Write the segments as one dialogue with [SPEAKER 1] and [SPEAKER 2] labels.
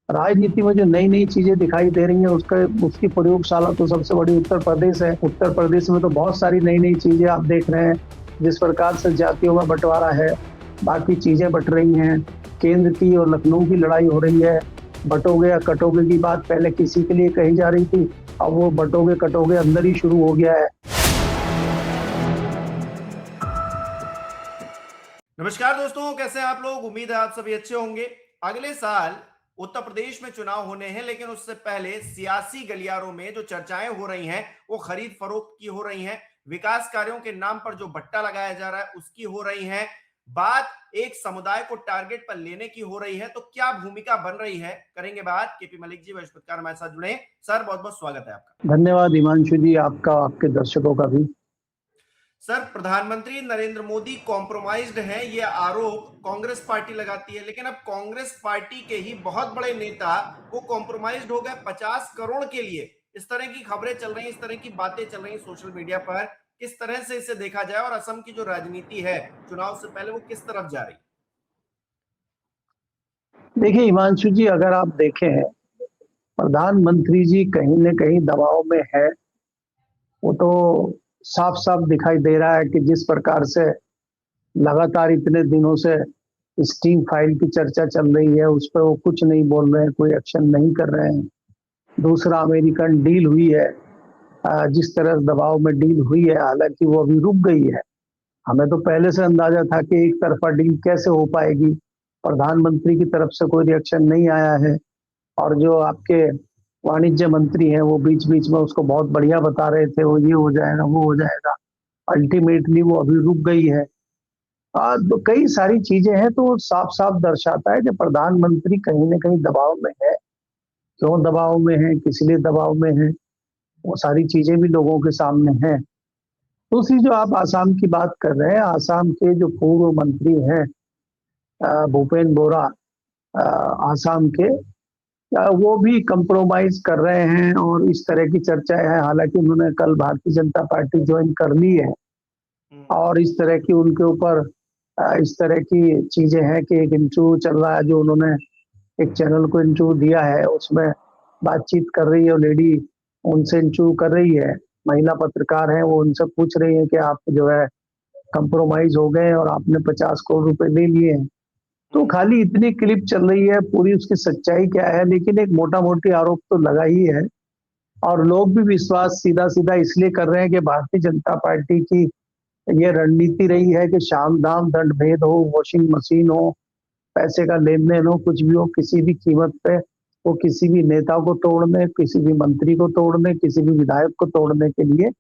[SPEAKER 1] राजनीति में जो नई नई चीजें दिखाई दे रही हैं उसका उसकी प्रयोगशाला तो सबसे बड़ी उत्तर प्रदेश है। उत्तर प्रदेश में तो बहुत सारी नई नई चीजें आप देख रहे हैं। जिस प्रकार से जातियों में बंटवारा है, बाकी चीजें बट रही हैं। केंद्र की और लखनऊ की लड़ाई हो रही है। बटोगे या कटोगे की बात पहले किसी के लिए कही जा रही थी, अब वो बटोगे कटोगे अंदर ही शुरू हो गया है।
[SPEAKER 2] नमस्कार दोस्तों, कैसे हैं आप लोग। उम्मीद है आप सभी अच्छे होंगे। अगले साल उत्तर प्रदेश में चुनाव होने हैं, लेकिन उससे पहले सियासी गलियारों में जो चर्चाएं हो रही हैं वो खरीद फरोख्त की हो रही हैं। विकास कार्यों के नाम पर जो बट्टा लगाया जा रहा है उसकी हो रही है। बात एक समुदाय को टारगेट पर लेने की हो रही है। तो क्या भूमिका बन रही है, करेंगे बात। केपी मलिक जी वरिष्ठ हमारे साथ जुड़े। सर, बहुत बहुत स्वागत है आपका।
[SPEAKER 1] धन्यवाद हिमांशु जी, आपका, आपके दर्शकों का भी।
[SPEAKER 2] सर, प्रधानमंत्री नरेंद्र मोदी कॉम्प्रोमाइज्ड हैं, ये आरोप कांग्रेस पार्टी लगाती है। लेकिन अब कांग्रेस पार्टी के ही बहुत बड़े नेता वो कॉम्प्रोमाइज्ड हो गए 50 करोड़ के लिए। इस तरह की खबरें चल रही हैं, इस तरह की बातें चल रही हैं सोशल मीडिया पर। किस तरह से इसे देखा जाए और असम की जो राजनीति है चुनाव से पहले वो किस तरफ जा रही?
[SPEAKER 1] देखिए हिमांशु जी, अगर आप देखें, प्रधानमंत्री जी कहीं न कहीं दबाव में है। वो तो साफ साफ दिखाई दे रहा है कि जिस प्रकार से लगातार इतने दिनों से स्टीम फाइल की चर्चा चल रही है उस पर वो कुछ नहीं बोल रहे हैं, कोई एक्शन नहीं कर रहे हैं। दूसरा, अमेरिकन डील हुई है, जिस तरह दबाव में डील हुई है, हालांकि वो अभी रुक गई है। हमें तो पहले से अंदाजा था कि एक तरफा डील कैसे हो पाएगी। प्रधानमंत्री की तरफ से कोई रिएक्शन नहीं आया है। और जो आपके वाणिज्य मंत्री हैं वो बीच बीच में उसको बहुत बढ़िया बता रहे थे, वो ये हो जाएगा वो हो जाएगा। अल्टीमेटली वो अभी रुक गई है। तो कई सारी चीजें हैं, तो साफ साफ दर्शाता है कि प्रधानमंत्री कहीं न कहीं दबाव में है। क्यों दबाव में है, किस लिए दबाव में है, वो सारी चीजें भी लोगों के सामने हैं। दूसरी, जो आप आसाम की बात कर रहे हैं, आसाम के जो पूर्व मंत्री हैं भूपेन बोरा, आसाम के, वो भी कंप्रोमाइज कर रहे हैं और इस तरह की चर्चाएं हैं। हालांकि उन्होंने कल भारतीय जनता पार्टी ज्वाइन कर ली है और इस तरह की उनके ऊपर इस तरह की चीजें हैं कि एक इंटरव्यू चल रहा है जो उन्होंने एक चैनल को इंटरव्यू दिया है, उसमें बातचीत कर रही है लेडी, उनसे इंटरव्यू कर रही है। महिला पत्रकार है, वो उनसे पूछ रही है कि आप जो है कंप्रोमाइज हो गए और आपने 50 करोड़ रुपए ले लिए हैं। तो खाली इतनी क्लिप चल रही है, पूरी उसकी सच्चाई क्या है, लेकिन एक मोटा मोटी आरोप तो लगा ही है। और लोग भी विश्वास सीधा सीधा इसलिए कर रहे हैं कि भारतीय जनता पार्टी की ये रणनीति रही है कि शाम दाम दंड भेद हो, वॉशिंग मशीन हो, पैसे का लेन देन हो, कुछ भी हो, किसी भी कीमत पे वो किसी भी नेता को तोड़ने, किसी भी मंत्री को तोड़ने, किसी भी विधायक को तोड़ने के लिए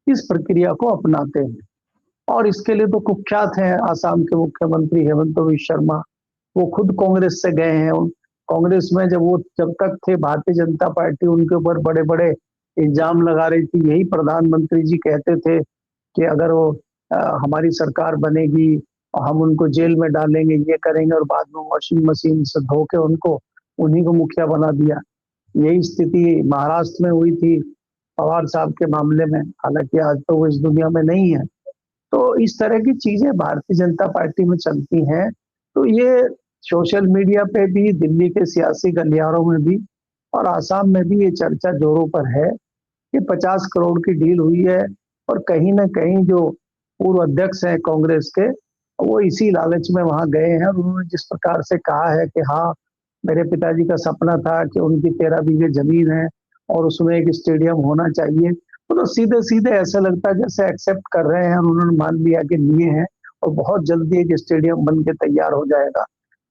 [SPEAKER 1] इस प्रक्रिया को अपनाते हैं। और इसके लिए तो कुख्यात हैं आसाम के मुख्यमंत्री हेमंत बिस्वा शर्मा। वो खुद कांग्रेस से गए हैं। कांग्रेस में जब तक थे, भारतीय जनता पार्टी उनके ऊपर बड़े बड़े इल्जाम लगा रही थी। यही प्रधानमंत्री जी कहते थे कि अगर वो हमारी सरकार बनेगी और हम उनको जेल में डालेंगे, ये करेंगे, और बाद में वॉशिंग मशीन से धो के उनको उन्हीं को मुखिया बना दिया। यही स्थिति महाराष्ट्र में हुई थी पवार साहब के मामले में। हालांकि आज तो वो इस दुनिया में नहीं है। तो इस तरह की चीजें भारतीय जनता पार्टी में चलती हैं। तो ये सोशल मीडिया पे भी, दिल्ली के सियासी गलियारों में भी और आसाम में भी ये चर्चा जोरों पर है कि 50 करोड़ की डील हुई है। और कहीं ना कहीं जो पूर्व अध्यक्ष हैं कांग्रेस के, वो इसी लालच में वहां गए हैं। और उन्होंने जिस प्रकार से कहा है कि हाँ, मेरे पिताजी का सपना था कि उनकी 13 बीघे जमीन है और उसमें एक स्टेडियम होना चाहिए, तो सीधे सीधे ऐसा लगता है जैसे एक्सेप्ट कर रहे हैं और उन्होंने मान लिया कि लिए हैं और बहुत जल्दी एक स्टेडियम बन के तैयार हो जाएगा।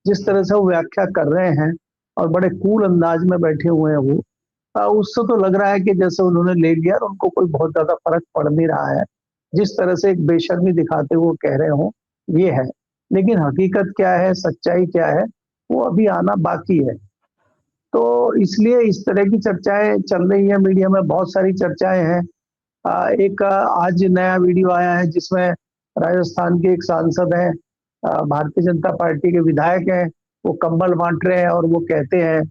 [SPEAKER 1] जिस तरह से वो व्याख्या कर रहे हैं और बड़े कूल अंदाज में बैठे हुए हैं वो, उससे तो लग रहा है कि जैसे उन्होंने ले लिया और उनको कोई बहुत ज्यादा फर्क पड़ नहीं रहा है। जिस तरह से एक बेशर्मी दिखाते हुए कह रहे हो, ये है। लेकिन हकीकत क्या है, सच्चाई क्या है, वो अभी आना बाकी है। तो इसलिए इस तरह की चर्चाएं चल रही है मीडिया में, बहुत सारी चर्चाएं हैं। एक आज नया वीडियो आया है जिसमें राजस्थान के एक सांसद हैं, भारतीय जनता पार्टी के विधायक हैं, वो कंबल बांट रहे हैं और वो कहते हैं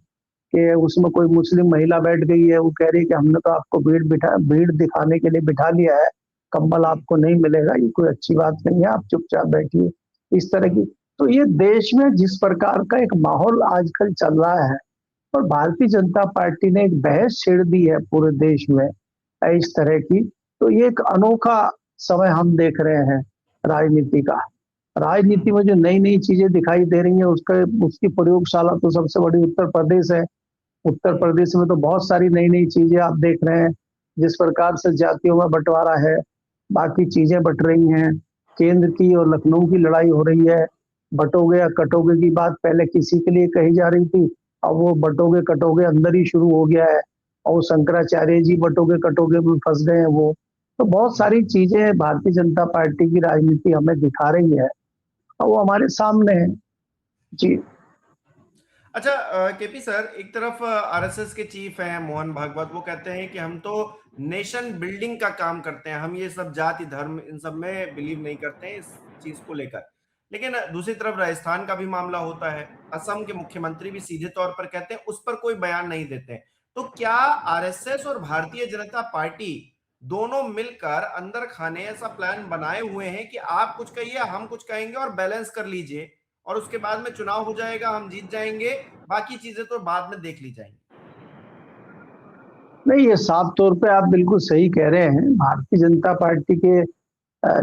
[SPEAKER 1] कि उसमें कोई मुस्लिम महिला बैठ गई है। वो कह रही है कि हमने तो आपको भीड़ दिखाने के लिए बिठा लिया है, कंबल आपको नहीं मिलेगा, ये कोई अच्छी बात नहीं है, आप चुपचाप बैठिए। इस तरह की, तो ये देश में जिस प्रकार का एक माहौल आजकल चल रहा है, और भारतीय जनता पार्टी ने एक बहस छेड़ दी है पूरे देश में इस तरह की। तो ये एक अनोखा समय हम देख रहे हैं राजनीति का। राजनीति में जो नई नई चीजें दिखाई दे रही हैं उसकी प्रयोगशाला तो सबसे बड़ी उत्तर प्रदेश है। उत्तर प्रदेश में तो बहुत सारी नई नई चीजें आप देख रहे हैं। जिस प्रकार से जातियों में बंटवारा है, बाकी चीजें बट रही हैं। केंद्र की और लखनऊ की लड़ाई हो रही है। बटोगे या कटोगे की बात पहले किसी के लिए कही जा रही थी, अब वो बटोगे कटोगे अंदर ही शुरू हो गया है। और शंकराचार्य जी बटोगे कटोगे में फंस गए हैं वो। तो बहुत सारी चीजें भारतीय जनता पार्टी की राजनीति हमें दिखा रही है और वो हमारे सामने है जी।
[SPEAKER 2] अच्छा केपी सर, एक तरफ आरएसएस के चीफ हैं मोहन भागवत, वो कहते हैं कि हम तो नेशन बिल्डिंग का काम करते हैं, हम ये सब जाति धर्म इन सब में बिलीव नहीं करते हैं इस चीज को लेकर। लेकिन दूसरी तरफ राजस्थान का भी मामला होता है, असम के मुख्यमंत्री भी सीधे तौर पर कहते हैं, उस पर कोई बयान नहीं देते हैं। तो क्या आरएसएस और भारतीय जनता पार्टी दोनों मिलकर अंदर खाने ऐसा प्लान बनाए हुए हैं कि आप कुछ कहिए हम कुछ कहेंगे और बैलेंस कर लीजिए, और उसके बाद में चुनाव हो जाएगा, हम जीत जाएंगे, बाकी चीजें तो बाद में देख ली जाएंगी?
[SPEAKER 1] नहीं, ये साफ तौर पे आप बिल्कुल सही कह रहे हैं। भारतीय जनता पार्टी के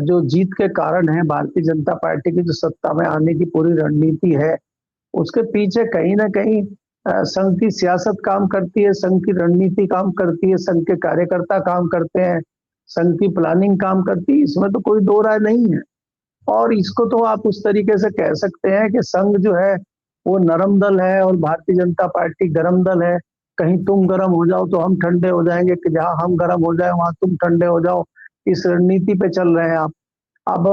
[SPEAKER 1] जो जीत के कारण है, भारतीय जनता पार्टी की जो सत्ता में आने की पूरी रणनीति है, उसके पीछे कहीं ना कहीं संघ की सियासत काम करती है, संघ की रणनीति काम करती है, संघ के कार्यकर्ता काम करते हैं, संघ की प्लानिंग काम करती है। इसमें तो कोई दो राय नहीं है। और इसको तो आप उस तरीके से कह सकते हैं कि संघ जो है वो नरम दल है और भारतीय जनता पार्टी गरम दल है। कहीं तुम गरम हो जाओ तो हम ठंडे हो जाएंगे, कि जहां हम गरम हो जाए वहां तुम ठंडे हो जाओ। इस रणनीति पे चल रहे हैं आप। अब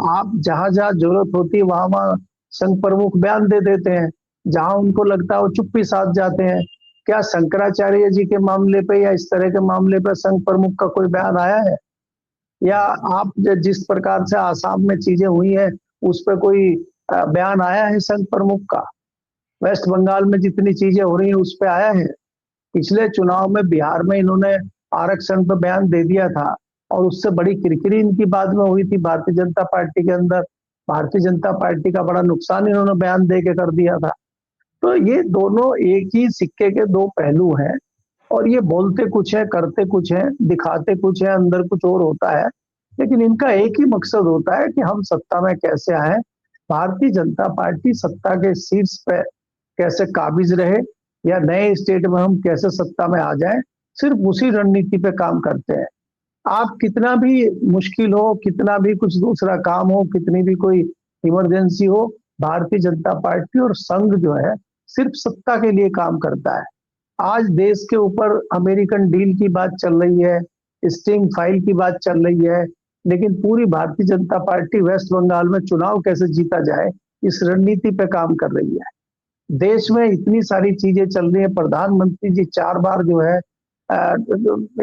[SPEAKER 1] आप जहां जहां जरूरत होती है वहां वहां संघ प्रमुख बयान दे देते हैं, जहां उनको लगता है वो चुप्पी साध जाते हैं। क्या शंकराचार्य जी के मामले पे या इस तरह के मामले पे संघ प्रमुख का कोई बयान आया है? या आप जिस प्रकार से आसाम में चीजें हुई है उस पर कोई बयान आया है संघ प्रमुख का? वेस्ट बंगाल में जितनी चीजें हो रही हैं उस पर आया है? पिछले चुनाव में बिहार में इन्होंने आरक्षण पर बयान दे दिया था और उससे बड़ी किरकिरी इनकी बाद में हुई थी भारतीय जनता पार्टी के अंदर। भारतीय जनता पार्टी का बड़ा नुकसान इन्होंने बयान दे के कर दिया था। तो ये दोनों एक ही सिक्के के दो पहलू हैं और ये बोलते कुछ है, करते कुछ है, दिखाते कुछ है, अंदर कुछ और होता है। लेकिन इनका एक ही मकसद होता है कि हम सत्ता में कैसे आए, भारतीय जनता पार्टी सत्ता के शीर्ष पे कैसे काबिज रहे, या नए स्टेट में हम कैसे सत्ता में आ जाएं। सिर्फ उसी रणनीति पे काम करते हैं। आप कितना भी मुश्किल हो, कितना भी कुछ दूसरा काम हो, कितनी भी कोई इमरजेंसी हो, भारतीय जनता पार्टी और संघ जो है सिर्फ सत्ता के लिए काम करता है। आज देश के ऊपर अमेरिकन डील की बात चल रही है, स्टिंग फाइल की बात चल रही है, लेकिन पूरी भारतीय जनता पार्टी वेस्ट बंगाल में चुनाव कैसे जीता जाए इस रणनीति पे काम कर रही है। देश में इतनी सारी चीजें चल रही है। प्रधानमंत्री जी 4 बार जो है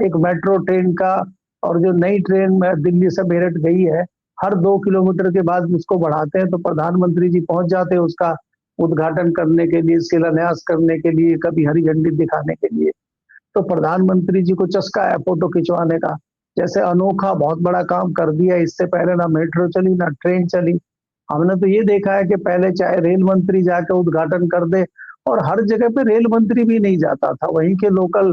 [SPEAKER 1] एक मेट्रो ट्रेन का, और जो नई ट्रेन में दिल्ली से मेरठ गई है, हर 2 किलोमीटर के बाद उसको बढ़ाते हैं तो प्रधानमंत्री जी पहुंच जाते हैं उसका उद्घाटन करने के लिए, शिलान्यास करने के लिए, कभी हरी झंडी दिखाने के लिए। तो प्रधानमंत्री जी को चस्का है फोटो खिंचवाने का। जैसे अनोखा बहुत बड़ा काम कर दिया। इससे पहले ना मेट्रो चली ना ट्रेन चली। हमने तो ये देखा है कि पहले चाहे रेल मंत्री जाकर उद्घाटन कर दे, और हर जगह पे रेल मंत्री भी नहीं जाता था, वहीं के लोकल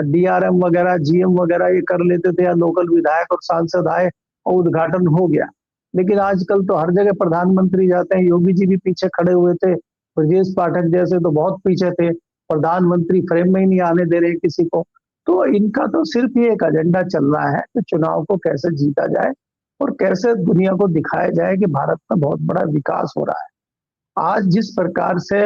[SPEAKER 1] डीआरएम वगैरह, जीएम वगैरह ये कर लेते थे, या लोकल विधायक और सांसद आए और उद्घाटन हो गया। लेकिन आजकल तो हर जगह प्रधानमंत्री जाते हैं। योगी जी भी पीछे खड़े हुए थे, ब्रजेश पाठक जैसे तो बहुत पीछे थे, प्रधानमंत्री फ्रेम में ही नहीं आने दे रहे किसी को। तो इनका तो सिर्फ ये एक एजेंडा चल रहा है कि चुनाव को कैसे जीता जाए और कैसे दुनिया को दिखाया जाए कि भारत में बहुत बड़ा विकास हो रहा है। आज जिस प्रकार से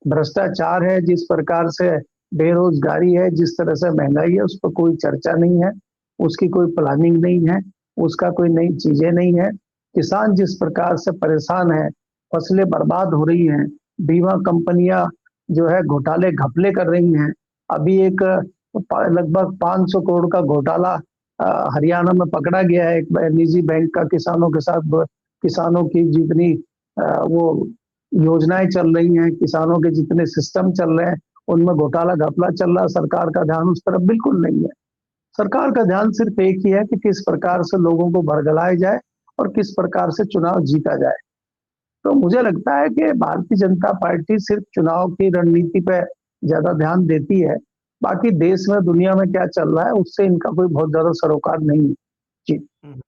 [SPEAKER 1] भ्रष्टाचार है, जिस प्रकार से बेरोजगारी है, जिस तरह से महंगाई है, उस पर कोई चर्चा नहीं है, उसकी कोई प्लानिंग नहीं है, उसका कोई नई चीजें नहीं है। किसान जिस प्रकार से परेशान है, फसलें बर्बाद हो रही हैं, बीमा कंपनियां जो है घोटाले घपले कर रही हैं। अभी एक लगभग 500 करोड़ का घोटाला हरियाणा में पकड़ा गया है, एक निजी बैंक का किसानों के साथ। किसानों की जितनी वो योजनाएं चल रही हैं, किसानों के जितने सिस्टम चल रहे हैं, उनमें घोटाला घपला चल रहा है। सरकार का ध्यान उस तरफ बिल्कुल नहीं है। सरकार का ध्यान सिर्फ एक ही है कि किस प्रकार से लोगों को भरगलाया जाए और किस प्रकार से चुनाव जीता जाए। तो मुझे लगता है कि भारतीय जनता पार्टी सिर्फ चुनाव की रणनीति पे ज्यादा ध्यान देती है। बाकी देश में दुनिया में क्या चल रहा है उससे इनका कोई बहुत ज्यादा सरोकार नहीं है। जी।
[SPEAKER 2] हम्म।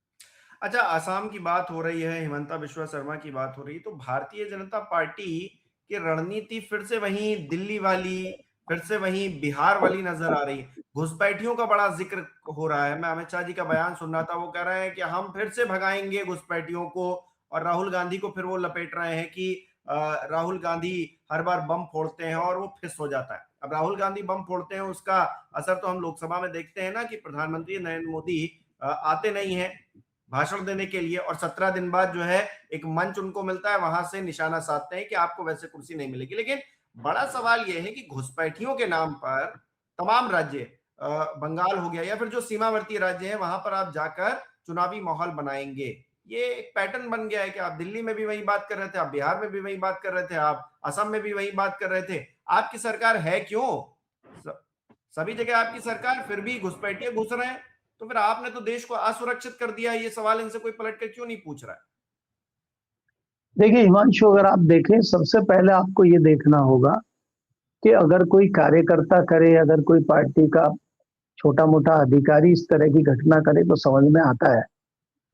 [SPEAKER 2] अच्छा, असम की बात हो रही है, हिमंता बिश्वा शर्मा की बात हो रही है, तो भारतीय जनता पार्टी की रणनीति फिर से वही दिल्ली वाली, फिर से वही बिहार वाली नजर आ रही है। घुसपैठियों का बड़ा जिक्र हो रहा है। मैं अमित शाह जी का बयान सुन रहा था, वो कह रहे हैं कि हम फिर से भगाएंगे घुसपैठियों को, और राहुल गांधी को फिर वो लपेट रहे हैं कि राहुल गांधी हर बार बम फोड़ते हैं और वो फिस हो जाता है। अब राहुल गांधी बम फोड़ते हैं, उसका असर तो हम लोकसभा में देखते हैं ना, कि प्रधानमंत्री नरेंद्र मोदी आते नहीं है भाषण देने के लिए, और 17 दिन बाद जो है एक मंच उनको मिलता है, वहां से निशाना साधते हैं कि आपको वैसे कुर्सी नहीं मिलेगी। लेकिन बड़ा सवाल यह है कि घुसपैठियों के नाम पर तमाम राज्य, बंगाल हो गया या फिर जो सीमावर्ती राज्य हैं, वहां पर आप जाकर चुनावी माहौल बनाएंगे। ये एक पैटर्न बन गया है कि आप दिल्ली में भी वही बात कर रहे थे, आप बिहार में भी वही बात कर रहे थे, आप असम में भी वही बात कर रहे थे। आपकी सरकार है क्यों? सभी जगह आपकी सरकार, फिर भी घुसपैठिए घुस रहे हैं। तो फिर आपने तो देश को असुरक्षित कर दिया है। ये सवाल इनसे कोई पलट कर क्यों नहीं पूछ रहा है?
[SPEAKER 1] देखिए हिमांशु, अगर आप देखें, सबसे पहले आपको ये देखना होगा कि अगर कोई कार्यकर्ता करे, अगर कोई पार्टी का छोटा मोटा अधिकारी इस तरह की घटना करे तो समझ में आता है।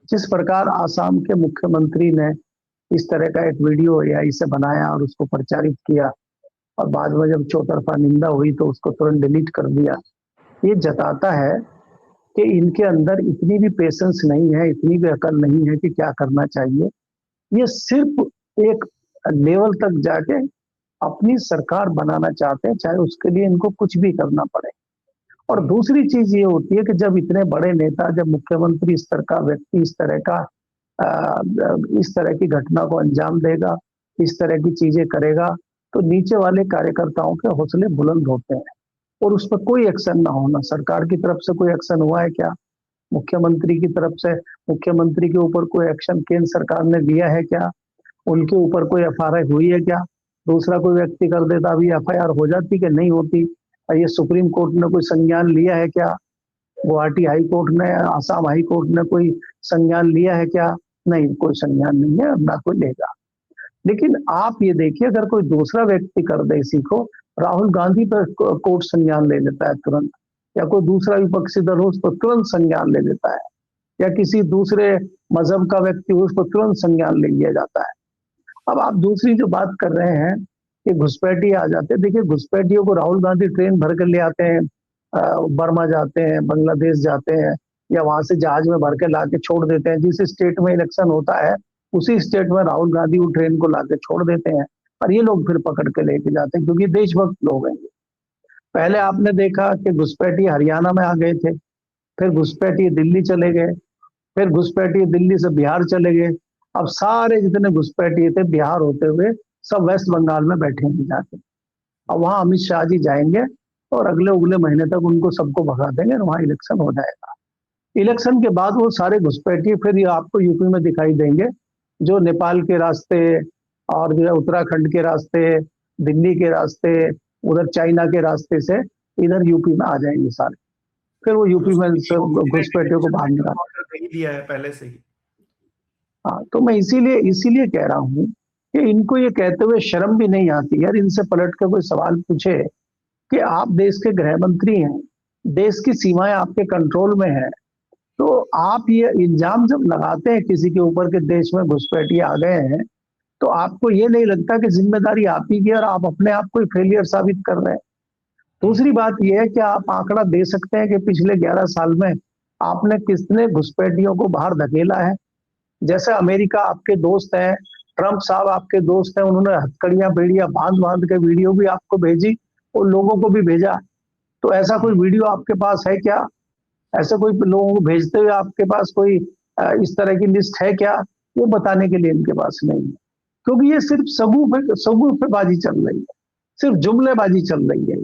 [SPEAKER 1] जिस प्रकार आसाम के मुख्यमंत्री ने इस तरह का एक वीडियो एआई से बनाया और उसको प्रचारित किया, और बाद में जब चौतरफा निंदा हुई तो उसको तुरंत डिलीट कर दिया, ये जताता है कि इनके अंदर इतनी भी पेशेंस नहीं है, इतनी भी अकल नहीं है कि क्या करना चाहिए। ये सिर्फ एक लेवल तक जाके अपनी सरकार बनाना चाहते हैं, चाहे उसके लिए इनको कुछ भी करना पड़े। और दूसरी चीज ये होती है कि जब इतने बड़े नेता, जब मुख्यमंत्री स्तर का व्यक्ति इस तरह की घटना को अंजाम देगा, इस तरह की चीजें करेगा, तो नीचे वाले कार्यकर्ताओं के हौसले बुलंद होते हैं। और उस पर कोई एक्शन ना होना, सरकार की तरफ से कोई एक्शन हुआ है क्या? मुख्यमंत्री की तरफ से, मुख्यमंत्री के ऊपर कोई एक्शन केंद्र सरकार ने लिया है क्या? उनके ऊपर कोई एफआईआर हुई है क्या? दूसरा कोई व्यक्ति कर देता, अभी एफआईआर हो जाती कि नहीं होती? ये सुप्रीम कोर्ट ने कोई संज्ञान लिया है क्या? गुवाहाटी हाई कोर्ट ने, आसाम हाई कोर्ट ने कोई संज्ञान लिया है क्या? नहीं, कोई संज्ञान नहीं है, ना कोई लेगा। लेकिन आप ये देखिए, अगर कोई दूसरा व्यक्ति कर दे इसी को, राहुल गांधी पर कोर्ट संज्ञान ले लेता है तुरंत, या कोई दूसरा विपक्षी दल हो उस पर तुरंत संज्ञान ले लेता है, या किसी दूसरे मजहब का व्यक्ति हो उस पर तुरंत संज्ञान ले लिया जाता है। अब आप दूसरी जो बात कर रहे हैं कि घुसपैठी आ जाते हैं, देखिए घुसपैठियों को राहुल गांधी ट्रेन भर कर ले आते हैं, बर्मा जाते हैं, बांग्लादेश जाते हैं, या वहां से जहाज में भर के ला के छोड़ देते हैं। जिस स्टेट में इलेक्शन होता है उसी स्टेट में राहुल गांधी वो ट्रेन को ला के छोड़ देते हैं, और ये लोग फिर पकड़ के लेके जाते हैं, क्योंकि देशभक्त लोग हैं। पहले आपने देखा कि घुसपैठी हरियाणा में आ गए थे, फिर घुसपैठी दिल्ली चले गए, फिर घुसपैठी दिल्ली से बिहार चले गए। अब सारे जितने घुसपैठी थे बिहार होते हुए सब वेस्ट बंगाल में बैठेंगे जाके। अब वहां अमित शाह जी जाएंगे और अगले उगले महीने तक उनको सबको भगा देंगे और वहां इलेक्शन हो जाएगा। इलेक्शन के बाद वो सारे घुसपैठी फिर ये आपको यूपी में दिखाई देंगे, जो नेपाल के रास्ते और जो है उत्तराखंड के रास्ते, दिल्ली के रास्ते, उधर चाइना के रास्ते से इधर यूपी में आ जाएंगे सारे। फिर वो यूपी में घुसपैठियों को बाहर निकाल
[SPEAKER 2] दिया है पहले से ही।
[SPEAKER 1] हाँ, तो मैं इसीलिए कह रहा हूँ कि इनको ये कहते हुए शर्म भी नहीं आती यार। इनसे पलट के कोई सवाल पूछे कि आप देश के गृह मंत्री हैं, देश की सीमाएं आपके कंट्रोल में है, तो आप ये इल्जाम जब लगाते हैं किसी के ऊपर कि देश में घुसपैठी आ गए हैं, तो आपको ये नहीं लगता कि जिम्मेदारी आप ही की और आप अपने आप को फेलियर साबित कर रहे हैं? दूसरी बात यह है कि आप आंकड़ा दे सकते हैं कि पिछले 11 साल में आपने कितने घुसपैठियों को बाहर धकेला है? जैसे अमेरिका आपके दोस्त हैं, ट्रंप साहब आपके दोस्त हैं, उन्होंने हथकड़ियां बेड़ियां बांध बांध के वीडियो भी आपको भेजी और लोगों को भी भेजा। तो ऐसा कोई वीडियो आपके पास है क्या? ऐसे कोई लोगों को भेजते हुए आपके पास कोई इस तरह की लिस्ट है क्या? ये बताने के लिए इनके पास नहीं है, क्योंकि ये सिर्फ सगुफेबाजी चल रही है, सिर्फ जुमलेबाजी चल रही है।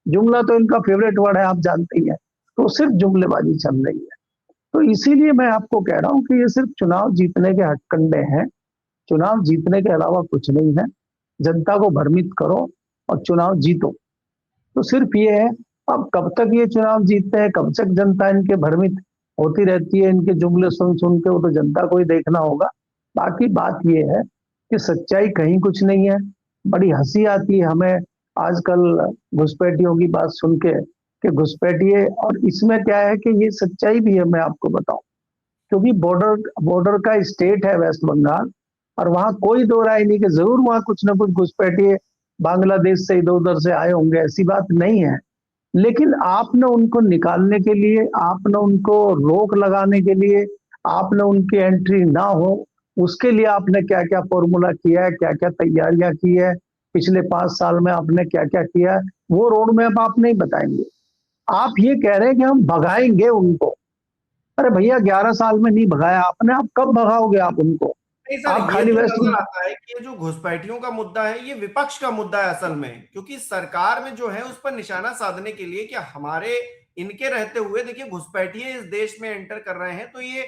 [SPEAKER 1] जुमला तो इनका फेवरेट वर्ड है, आप जानते ही हैं। तो सिर्फ जुमलेबाजी चल रही है। तो इसीलिए मैं आपको कह रहा हूं कि ये सिर्फ चुनाव जीतने के हथकंडे हैं, चुनाव जीतने के अलावा कुछ नहीं है। जनता को भ्रमित करो और चुनाव जीतो, तो सिर्फ ये है। अब कब तक ये चुनाव जीतते हैं, कब तक जनता इनके भ्रमित होती रहती है, इनके जुमले सुन सुन के, वो तो जनता को ही देखना होगा। बाकी बात ये है कि सच्चाई कहीं कुछ नहीं है। बड़ी हंसी आती है हमें आजकल घुसपैठियों की बात सुन के कि घुसपैठिए, और इसमें क्या है कि ये सच्चाई भी है, मैं आपको बताऊं, क्योंकि बॉर्डर बॉर्डर का स्टेट है वेस्ट बंगाल, और वहां कोई दो राय नहीं कि जरूर वहां कुछ ना कुछ घुसपैठिए बांग्लादेश से इधर उधर से आए होंगे, ऐसी बात नहीं है। लेकिन आपने उनको निकालने के लिए, आपने उनको रोक लगाने के लिए, आपने उनकी एंट्री ना हो उसके लिए आपने क्या क्या फॉर्मूला किया है, क्या क्या तैयारियां की है, पिछले 5 साल में आपने क्या क्या किया है, वो रोड मैप आप नहीं बताएंगे। आप ये कह रहे हैं कि हम भगाएंगे उनको। अरे भैया, 11 साल में नहीं भगाया आपने, आप कब भगाओगे आप उनको?
[SPEAKER 2] नहीं सर,
[SPEAKER 1] आप
[SPEAKER 2] ये
[SPEAKER 1] खाली
[SPEAKER 2] तो
[SPEAKER 1] वेस्ट।
[SPEAKER 2] नजर आता है कि ये जो घुसपैठियों का मुद्दा है ये विपक्ष का मुद्दा है असल में, क्योंकि सरकार में जो है उस पर निशाना साधने के लिए कि हमारे इनके रहते हुए देखिए घुसपैठिए इस देश में एंटर कर रहे हैं, तो ये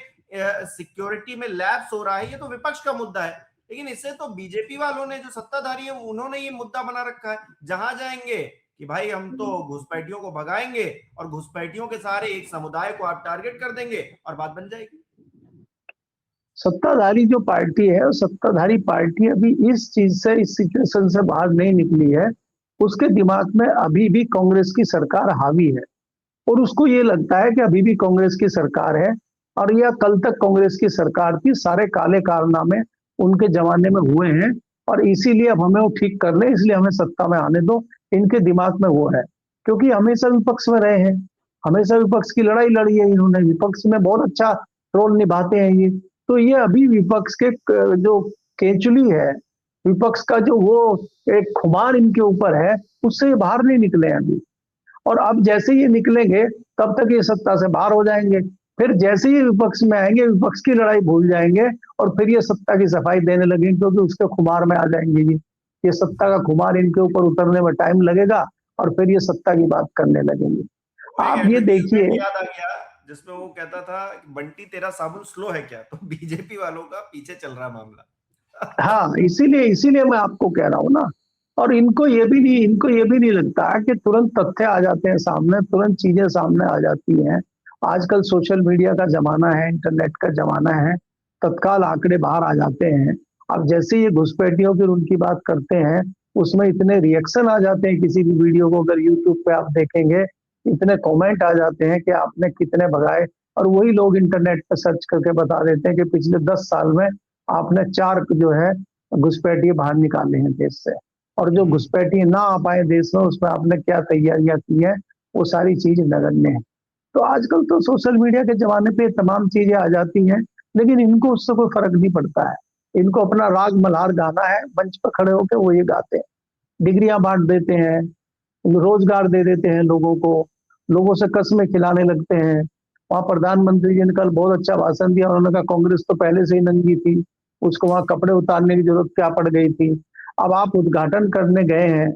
[SPEAKER 2] सिक्योरिटी में लैप्स हो रहा है, ये तो विपक्ष का मुद्दा है। लेकिन इससे तो बीजेपी वालों ने, जो सत्ताधारी है, उन्होंने ये मुद्दा बना रखा है, जहां जाएंगे कि भाई हम तो घुसपैठियों को भगाएंगे और घुसपैठियों के सहारे एक समुदाय को आप टारगेट कर देंगे और बात बन जाएगी।
[SPEAKER 1] सत्ताधारी जो पार्टी है, सत्ताधारी पार्टी अभी इस चीज से, इस सिचुएशन से बाहर नहीं निकली है। उसके दिमाग में अभी भी कांग्रेस की सरकार हावी है, और उसको ये लगता है कि अभी भी कांग्रेस की सरकार है, और यह कल तक कांग्रेस की सरकार थी, सारे काले कारनामे उनके जमाने में हुए हैं, और इसीलिए अब हमें वो ठीक कर ले, इसलिए हमें सत्ता में आने दो। इनके दिमाग में वो है, क्योंकि हमेशा विपक्ष में रहे हैं, हमेशा विपक्ष की लड़ाई लड़ी है इन्होंने, विपक्ष में बहुत अच्छा रोल निभाते हैं ये। तो ये अभी विपक्ष के जो केचुली है, विपक्ष का जो वो एक खुमार इनके ऊपर है, उससे ये बाहर नहीं निकले हैं अभी। और अब जैसे ये निकलेंगे तब तक ये सत्ता से बाहर हो जाएंगे, फिर जैसे ही विपक्ष में आएंगे विपक्ष की लड़ाई भूल जाएंगे, और फिर ये सत्ता की सफाई देने लगेंगे, क्योंकि उसके खुमार में आ जाएंगे ये सत्ता का खुमार इनके ऊपर उतरने में टाइम लगेगा, और फिर ये सत्ता की बात करने लगेंगे। आप ये देखिए,
[SPEAKER 2] याद आ गया जिसमें वो कहता था बंटी तेरा साबुन स्लो है क्या, तो बीजेपी वालों का पीछे चल रहा मामला।
[SPEAKER 1] हाँ, इसीलिए इसीलिए मैं आपको कह रहा हूँ ना। और इनको ये भी नहीं लगता कि तुरंत तथ्य आ जाते हैं सामने, तुरंत चीजें सामने आ जाती हैं। आजकल सोशल मीडिया का जमाना है, इंटरनेट का जमाना है, तत्काल आंकड़े बाहर आ जाते हैं। अब जैसे ये घुसपैठियों की उनकी बात करते हैं, उसमें इतने रिएक्शन आ जाते हैं, किसी भी वीडियो को अगर यूट्यूब पे आप देखेंगे, इतने कमेंट आ जाते हैं कि आपने कितने भगाए, और वही लोग इंटरनेट पर सर्च करके बता देते हैं कि पिछले 10 साल में आपने 4 जो है घुसपैठिए बाहर निकाले हैं देश से, और जो घुसपैठिए ना आ पाए देश में उसमें आपने क्या तैयारियां की है, वो सारी चीज नगण्य है। तो आजकल तो सोशल मीडिया के जमाने पे तमाम चीजें आ जाती हैं, लेकिन इनको उससे कोई फर्क नहीं पड़ता है। इनको अपना राग मल्हार गाना है, मंच पर खड़े होकर वो ये गाते हैं, डिग्रियां बांट देते हैं, रोजगार दे देते हैं लोगों को, लोगों से कस्में खिलाने लगते हैं। वहां प्रधानमंत्री जी ने कल बहुत अच्छा भाषण दिया, उन्होंने कहा कांग्रेस तो पहले से ही नंगी थी, उसको वहां कपड़े उतारने की जरूरत क्या पड़ गई थी। अब आप उद्घाटन करने गए हैं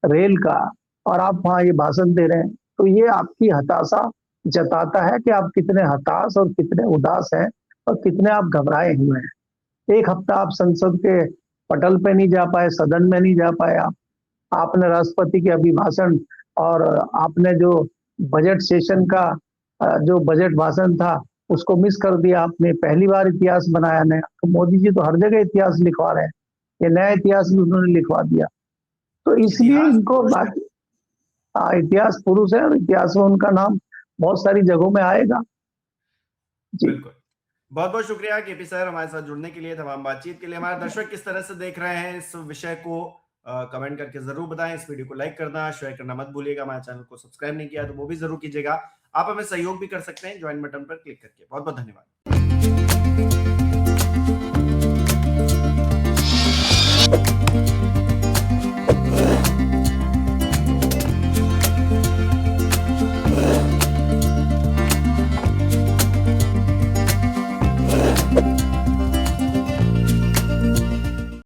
[SPEAKER 1] रेल का, और आप वहां ये भाषण दे रहे हैं, तो ये आपकी हताशा जताता है कि आप कितने हताश और कितने उदास हैं, और कितने आप घबराए हुए हैं। एक हफ्ता आप संसद के पटल पे नहीं जा पाए, सदन में नहीं जा पाए, आपने राष्ट्रपति के अभिभाषण और आपने जो बजट सेशन का जो बजट भाषण था उसको मिस कर दिया आपने। पहली बार इतिहास बनाया नया, तो मोदी जी तो हर जगह इतिहास लिखवा रहे हैं, ये नया इतिहास भी उन्होंने लिखवा दिया। तो इसलिए इनको बाकी इतिहास पुरुष है, और इतिहास में उनका नाम बहुत सारी जगहों में आएगा जी।
[SPEAKER 2] बिल्कुल, बहुत बहुत शुक्रिया केपी सर हमारे साथ जुड़ने के लिए, तमाम बातचीत के लिए। हमारे दर्शक किस तरह से देख रहे हैं इस विषय को कमेंट करके जरूर बताएं। इस वीडियो को लाइक करना, शेयर करना मत भूलिएगा। हमारे चैनल को सब्सक्राइब नहीं किया तो वो भी जरूर कीजिएगा। आप हमें सहयोग भी कर सकते हैं ज्वाइन बटन पर क्लिक करके। बहुत बहुत धन्यवाद।